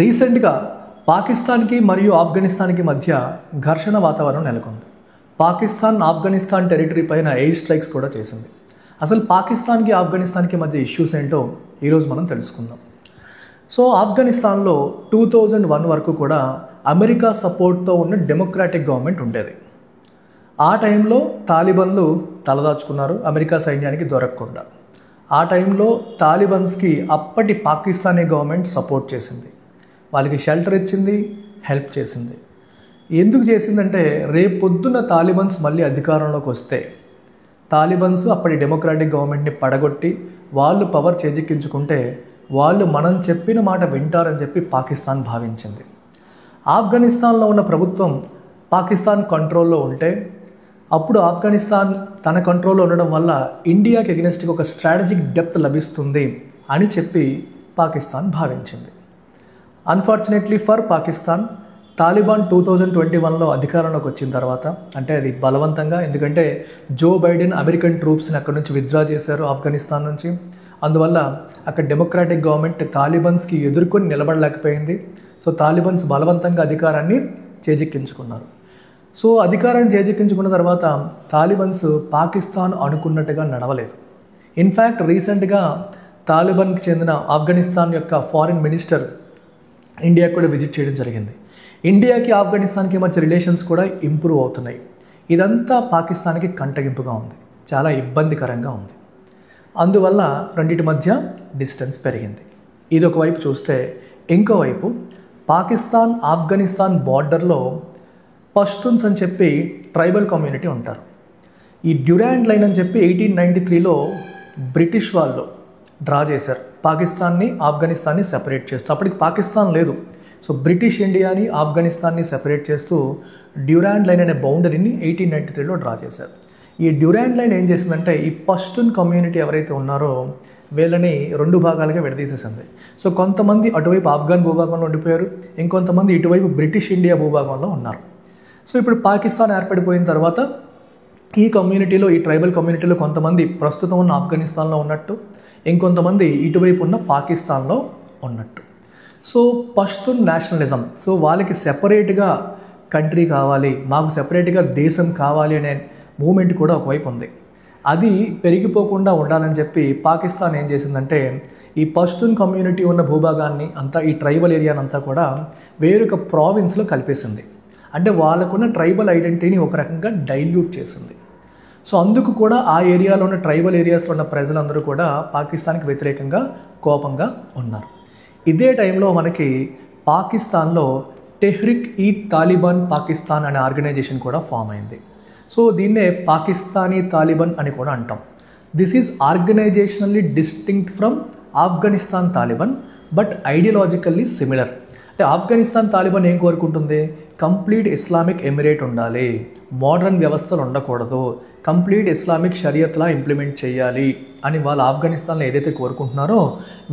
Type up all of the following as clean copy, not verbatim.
రీసెంట్గా పాకిస్తాన్కి మరియు ఆఫ్ఘనిస్తాన్కి మధ్య ఘర్షణ వాతావరణం నెలకొంది. పాకిస్తాన్ ఆఫ్ఘనిస్తాన్ టెరిటరీ పైన ఎయిర్ స్ట్రైక్స్ కూడా చేసింది. అసలు పాకిస్తాన్కి ఆఫ్ఘనిస్తాన్కి మధ్య ఇష్యూస్ ఏంటో ఈరోజు మనం తెలుసుకుందాం. సో ఆఫ్ఘనిస్తాన్లో 2001 వరకు కూడా అమెరికా సపోర్ట్తో ఉన్న డెమోక్రాటిక్ గవర్నమెంట్ ఉండేది. ఆ టైంలో తాలిబన్లు తలదాచుకున్నారు అమెరికా సైన్యానికి దొరకకుండా. ఆ టైంలో తాలిబన్స్కి అప్పటి పాకిస్తానీ గవర్నమెంట్ సపోర్ట్ చేసింది, వాళ్ళకి షెల్టర్ ఇచ్చింది, హెల్ప్ చేసింది. ఎందుకు చేసిందంటే రేపొద్దున తాలిబన్స్ మళ్ళీ అధికారంలోకి వస్తే తాలిబన్స్ అప్పటి డెమోక్రాటిక్ గవర్నమెంట్ని పడగొట్టి వాళ్ళు పవర్ చేజిక్కించుకుంటే వాళ్ళు మనం చెప్పిన మాట వింటారని చెప్పి పాకిస్తాన్ భావించింది. ఆఫ్ఘనిస్తాన్లో ఉన్న ప్రభుత్వం పాకిస్తాన్ కంట్రోల్లో ఉంటే అప్పుడు ఆఫ్ఘనిస్తాన్ తన కంట్రోల్లో ఉండడం వల్ల ఇండియాకి ఎగెనెస్ట్గా ఒక స్ట్రాటజిక్ డెప్త్ లభిస్తుంది అని చెప్పి పాకిస్తాన్ భావించింది. అన్ఫార్చునేట్లీ ఫర్ పాకిస్తాన్, తాలిబాన్ 2021లో అధికారంలోకి వచ్చిన తర్వాత, అంటే అది బలవంతంగా, ఎందుకంటే జో బైడెన్ అమెరికన్ ట్రూప్స్ని అక్కడి నుంచి విత్డ్రా చేశారు ఆఫ్ఘనిస్తాన్ నుంచి. అందువల్ల అక్కడ డెమోక్రాటిక్ గవర్నమెంట్ తాలిబన్స్కి ఎదుర్కొని నిలబడలేకపోయింది. సో తాలిబన్స్ బలవంతంగా అధికారాన్ని చేజిక్కించుకున్నారు. సో అధికారాన్ని చేజిక్కించుకున్న తర్వాత తాలిబన్స్ పాకిస్తాన్ అనుకున్నట్టుగా నడవలేదు. ఇన్ఫ్యాక్ట్ రీసెంట్గా తాలిబాన్కి చెందిన ఆఫ్ఘనిస్తాన్ యొక్క ఫారిన్ మినిస్టర్ ఇండియాకి కూడా విజిట్ చేయడం జరిగింది. ఇండియాకి ఆఫ్ఘనిస్తాన్కి మధ్య రిలేషన్స్ కూడా ఇంప్రూవ్ అవుతున్నాయి. ఇదంతా పాకిస్తాన్కి కంటగింపుగా ఉంది, చాలా ఇబ్బందికరంగా ఉంది. అందువల్ల రెండింటి మధ్య డిస్టెన్స్ పెరిగింది. ఇది ఒకవైపు చూస్తే, ఇంకోవైపు పాకిస్తాన్ ఆఫ్ఘనిస్తాన్ బార్డర్లో పష్తున్స్ అని చెప్పి ట్రైబల్ కమ్యూనిటీ ఉంటారు. ఈ డ్యూరాండ్ లైన్ అని చెప్పి 1893లో బ్రిటిష్ వాళ్ళు డ్రా చేశారు పాకిస్తాన్ని ఆఫ్ఘనిస్తాన్ని సెపరేట్ చేస్తూ. అప్పటికి పాకిస్తాన్ లేదు. సో బ్రిటిష్ ఇండియాని ఆఫ్ఘనిస్తాన్ని సెపరేట్ చేస్తూ డ్యూరాండ్ లైన్ అనే బౌండరీని 1893లో డ్రా చేశారు. ఈ డ్యూరాండ్ లైన్ ఏం చేసిందంటే ఈ పష్తున్ కమ్యూనిటీ ఎవరైతే ఉన్నారో వీళ్ళని 2 భాగాలుగా విడదీసేసింది. సో కొంతమంది అటువైపు ఆఫ్ఘన్ భూభాగంలో ఉండిపోయారు, ఇంకొంతమంది ఇటువైపు బ్రిటిష్ ఇండియా భూభాగంలో ఉన్నారు. సో ఇప్పుడు పాకిస్తాన్ ఏర్పడిపోయిన తర్వాత ఈ కమ్యూనిటీలో, ఈ ట్రైబల్ కమ్యూనిటీలో కొంతమంది ప్రస్తుతం ఉన్న ఆఫ్ఘనిస్తాన్లో ఉన్నట్టు, ఇంకొంతమంది ఇటువైపు ఉన్న పాకిస్తాన్లో ఉన్నట్టు. సో పష్తున్ నేషనలిజం, సో వాళ్ళకి సెపరేట్గా కంట్రీ కావాలి, మాకు సెపరేట్గా దేశం కావాలి అనే మూమెంట్ కూడా ఒకవైపు ఉంది. అది పెరిగిపోకుండా ఉండాలని చెప్పి పాకిస్తాన్ ఏం చేసిందంటే ఈ పష్తున్ కమ్యూనిటీ ఉన్న భూభాగాన్ని అంతా, ఈ ట్రైబల్ ఏరియానంతా కూడా వేరొక ప్రావిన్స్లో కలిపేసింది. అంటే వాళ్ళకున్న ట్రైబల్ ఐడెంటిటీని ఒక రకంగా డైల్యూట్ చేసింది. సో అందుకు కూడా ఆ ఏరియాలో ఉన్న ట్రైబల్ ఏరియాస్లో ఉన్న ప్రజలందరూ కూడా పాకిస్తాన్కి వ్యతిరేకంగా కోపంగా ఉన్నారు. ఇదే టైంలో మనకి పాకిస్తాన్లో టెహ్రిక్ ఈ తాలిబాన్ పాకిస్తాన్ అనే ఆర్గనైజేషన్ కూడా ఫామ్ అయింది. సో దీన్నే పాకిస్తానీ తాలిబాన్ అని కూడా అంటాం. This is organisationally distinct from Afghanistan Taliban, but ideologically similar. అంటే ఆఫ్ఘనిస్తాన్ తాలిబాన్ ఏం కోరుకుంటుంది? కంప్లీట్ ఇస్లామిక్ ఎమిరేట్ ఉండాలి, మోడర్న్ వ్యవస్థలు ఉండకూడదు, కంప్లీట్ ఇస్లామిక్ షరియత్లా ఇంప్లిమెంట్ చేయాలి అని వాళ్ళు ఆఫ్ఘనిస్తాన్లో ఏదైతే కోరుకుంటున్నారో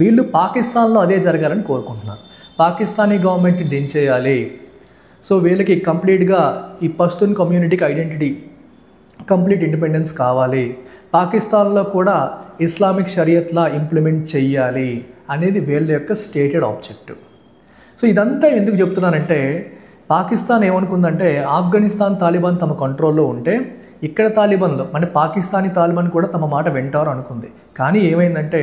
వీళ్ళు పాకిస్తాన్లో అదే జరగాలని కోరుకుంటున్నారు. పాకిస్తానీ గవర్నమెంట్ని దించేయాలి. సో వీళ్ళకి కంప్లీట్గా ఈ పష్తున్ కమ్యూనిటీకి ఐడెంటిటీ, కంప్లీట్ ఇండిపెండెన్స్ కావాలి, పాకిస్తాన్లో కూడా ఇస్లామిక్ షరియత్లా ఇంప్లిమెంట్ చేయాలి అనేది వీళ్ళ యొక్క స్టేటెడ్ ఆబ్జెక్టివ్. సో ఇదంతా ఎందుకు చెప్తున్నానంటే పాకిస్తాన్ ఏమనుకుందంటే ఆఫ్ఘనిస్తాన్ తాలిబాన్ తమ కంట్రోల్లో ఉంటే ఇక్కడ తాలిబాన్లో, అంటే పాకిస్తానీ తాలిబాన్ కూడా తమ మాట వింటారు అనుకుంది. కానీ ఏమైందంటే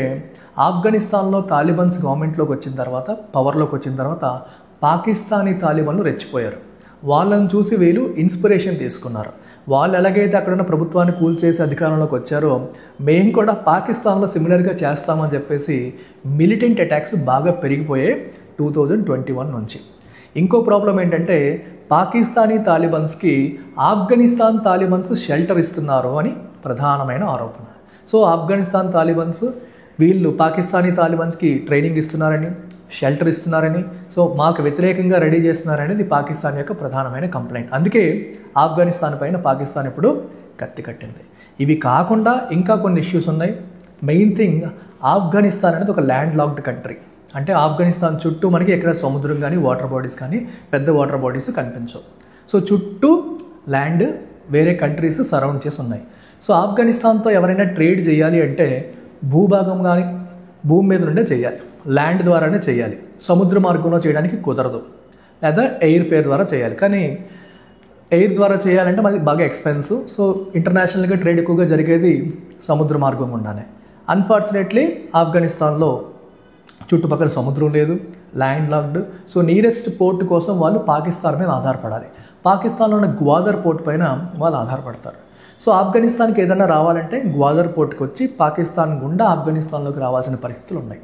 ఆఫ్ఘనిస్తాన్లో తాలిబాన్స్ గవర్నమెంట్లోకి వచ్చిన తర్వాత, పవర్లోకి వచ్చిన తర్వాత పాకిస్తానీ తాలిబాన్లు రెచ్చిపోయారు. వాళ్ళని చూసి వీళ్ళు ఇన్స్పిరేషన్ తీసుకున్నారు. వాళ్ళు ఎలాగైతే అక్కడున్న ప్రభుత్వాన్ని కూల్చేసి అధికారంలోకి వచ్చారో మేము కూడా పాకిస్తాన్లో సిమిలర్గా చేస్తామని చెప్పేసి మిలిటెంట్ అటాక్స్ బాగా పెరిగిపోయాయి 2021 నుంచి. ఇంకో ప్రాబ్లం ఏంటంటే పాకిస్తానీ తాలిబాన్స్కి ఆఫ్ఘనిస్తాన్ తాలిబాన్స్ షెల్టర్ ఇస్తున్నారు అని ప్రధానమైన ఆరోపణ. సో ఆఫ్ఘనిస్తాన్ తాలిబాన్స్ వీళ్ళు పాకిస్తానీ తాలిబాన్స్కి ట్రైనింగ్ ఇస్తున్నారని, షెల్టర్ ఇస్తున్నారని, సో మాకు వ్యతిరేకంగా రెడీ చేస్తున్నారనేది పాకిస్తాన్ యొక్క ప్రధానమైన కంప్లైంట్. అందుకే ఆఫ్ఘనిస్తాన్ పైన పాకిస్తాన్ ఇప్పుడు కత్తి కట్టింది. ఇవి కాకుండా ఇంకా కొన్ని ఇష్యూస్ ఉన్నాయి. మెయిన్ థింగ్, ఆఫ్ఘనిస్తాన్ అనేది ఒక ల్యాండ్ లాక్డ్ కంట్రీ. అంటే ఆఫ్ఘనిస్తాన్ చుట్టూ మనకి ఎక్కడ సముద్రం కానీ వాటర్ బాడీస్ కానీ పెద్ద వాటర్ బాడీస్ కనిపించవు. సో చుట్టూ ల్యాండ్, వేరే కంట్రీస్ సరౌండ్ చేసి ఉన్నాయి. సో ఆఫ్ఘనిస్తాన్తో ఎవరైనా ట్రేడ్ చేయాలి అంటే భూభాగం కానీ భూమి మీద నుండే చేయాలి, ల్యాండ్ ద్వారానే చేయాలి, సముద్ర మార్గంలో చేయడానికి కుదరదు, లేదా ఎయిర్ ఫేర్ ద్వారా చేయాలి. కానీ ఎయిర్ ద్వారా చేయాలంటే మనకి బాగా ఎక్స్పెన్సివ్. సో ఇంటర్నేషనల్గా ట్రేడ్ ఎక్కువగా జరిగేది సముద్ర మార్గం గుండానే. అన్ఫార్చునేట్లీ ఆఫ్ఘనిస్తాన్లో చుట్టుపక్కల సముద్రం లేదు, land locked. So nearest port కోసం వాళ్ళు పాకిస్తాన్ మీద ఆధారపడాలి. పాకిస్తాన్లో ఉన్న గ్వాదర్ పోర్ట్ పైన వాళ్ళు ఆధారపడతారు. సో ఆఫ్ఘనిస్తాన్కి ఏదైనా రావాలంటే గ్వాదర్ పోర్ట్కి వచ్చి పాకిస్తాన్ గుండా ఆఫ్ఘనిస్తాన్లోకి రావాల్సిన పరిస్థితులు ఉన్నాయి,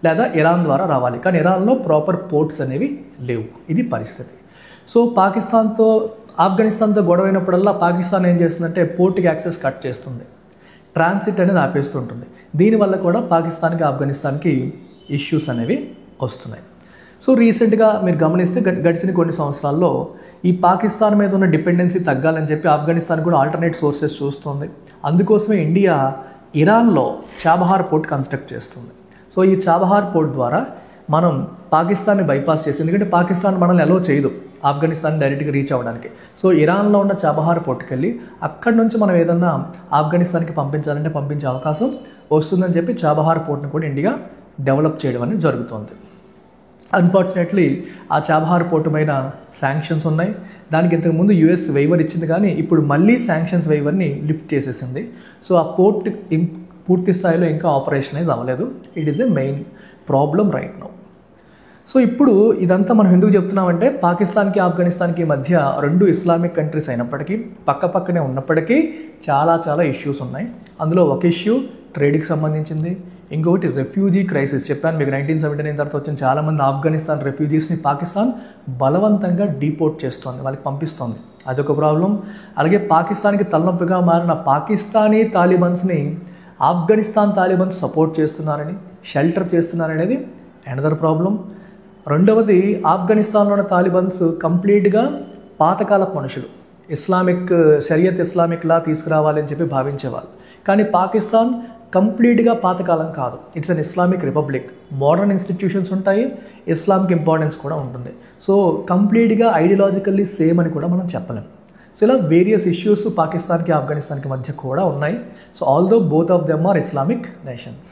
లేదా ఇరాన్ ద్వారా రావాలి. కానీ ఇరాన్లో ప్రాపర్ పోర్ట్స్ అనేవి లేవు. ఇది పరిస్థితి. సో ఆఫ్ఘనిస్తాన్తో గొడవైనప్పుడల్లా పాకిస్తాన్ ఏం చేస్తుందంటే పోర్ట్కి యాక్సెస్ కట్ చేస్తుంది, ట్రాన్సిట్ అనేది ఆపేస్తుంటుంది. దీనివల్ల కూడా పాకిస్తాన్కి ఆఫ్ఘనిస్తాన్కి ఇష్యూస్ అనేవి వస్తున్నాయి. సో రీసెంట్గా మీరు గమనిస్తే గడిచిన కొన్ని సంవత్సరాల్లో ఈ పాకిస్తాన్ మీద ఉన్న డిపెండెన్సీ తగ్గాలని చెప్పి ఆఫ్ఘనిస్తాన్ కూడా ఆల్టర్నేట్ సోర్సెస్ చూస్తుంది. అందుకోసమే ఇండియా ఇరాన్లో చాబహార్ పోర్ట్ కన్స్ట్రక్ట్ చేస్తుంది. సో ఈ చాబహార్ పోర్ట్ ద్వారా మనం పాకిస్తాన్ని బైపాస్ చేసి, ఎందుకంటే పాకిస్తాన్ మనల్ని అలో చేయదు ఆఫ్ఘనిస్తాన్ డైరెక్ట్గా రీచ్ అవ్వడానికి. సో ఇరాన్లో ఉన్న చాబహార్ పోర్ట్కి వెళ్ళి అక్కడి నుంచి మనం ఏదన్నా ఆఫ్ఘనిస్తాన్కి పంపించాలంటే పంపించే అవకాశం వస్తుందని చెప్పి చాబహార్ పోర్ట్ని కూడా ఇండియా డెవలప్ చేయడం అనేది జరుగుతుంది. అన్ఫార్చునేట్లీ ఆ చాబహార్ పోర్టు పైన శాంక్షన్స్ ఉన్నాయి. దానికి ఇంతకుముందు యుఎస్ వైవర్ ఇచ్చింది, కానీ ఇప్పుడు మళ్ళీ శాంక్షన్స్ వైవర్ని లిఫ్ట్ చేసేసింది. సో ఆ పోర్ట్ పూర్తి స్థాయిలో ఇంకా ఆపరేషనైజ్ అవ్వలేదు. It is a main problem right now. So ఇప్పుడు ఇదంతా మనం ఎందుకు చెప్తున్నామంటే పాకిస్తాన్కి ఆఫ్ఘనిస్తాన్కి మధ్య రెండు ఇస్లామిక్ కంట్రీస్ అయినప్పటికీ, పక్కనే ఉన్నప్పటికీ చాలా ఇష్యూస్ ఉన్నాయి. అందులో ఒక ఇష్యూ ట్రేడ్కి సంబంధించింది, ఇంకొకటి రెఫ్యూజీ క్రైసిస్. చెప్పాను మీకు 1979 తర్వాత వచ్చిన చాలామంది ఆఫ్ఘనిస్తాన్ రెఫ్యూజీస్ని పాకిస్తాన్ బలవంతంగా డీపోర్ట్ చేస్తుంది, వాళ్ళకి పంపిస్తుంది. అదొక ప్రాబ్లం. అలాగే పాకిస్తాన్కి తలనొప్పిగా మారిన పాకిస్తానీ తాలిబన్స్ని ఆఫ్ఘనిస్తాన్ తాలిబన్స్ సపోర్ట్ చేస్తున్నారని, షెల్టర్ చేస్తున్నారనేది అనదర్ ప్రాబ్లం. రెండవది, ఆఫ్ఘనిస్తాన్లో ఉన్న తాలిబన్స్ కంప్లీట్గా పాతకాలపు మనుషులు, షరియత్ ఇస్లామిక్ లా తీసుకురావాలి అని చెప్పి భావించేవాళ్ళు. కానీ పాకిస్తాన్ కంప్లీట్గా పాతకాలం కాదు, it's an Islamic republic. Modern institutions ఉంటాయి, ఇస్లాంకి ఇంపార్టెన్స్ కూడా ఉంటుంది. సో కంప్లీట్గా ఐడియాలజికల్లీ సేమ్ అని కూడా మనం చెప్పలేం. సో ఇలా వేరియస్ ఇష్యూస్ పాకిస్తాన్కి ఆఫ్ఘనిస్తాన్కి మధ్య కూడా ఉన్నాయి. So although both of them are Islamic nations.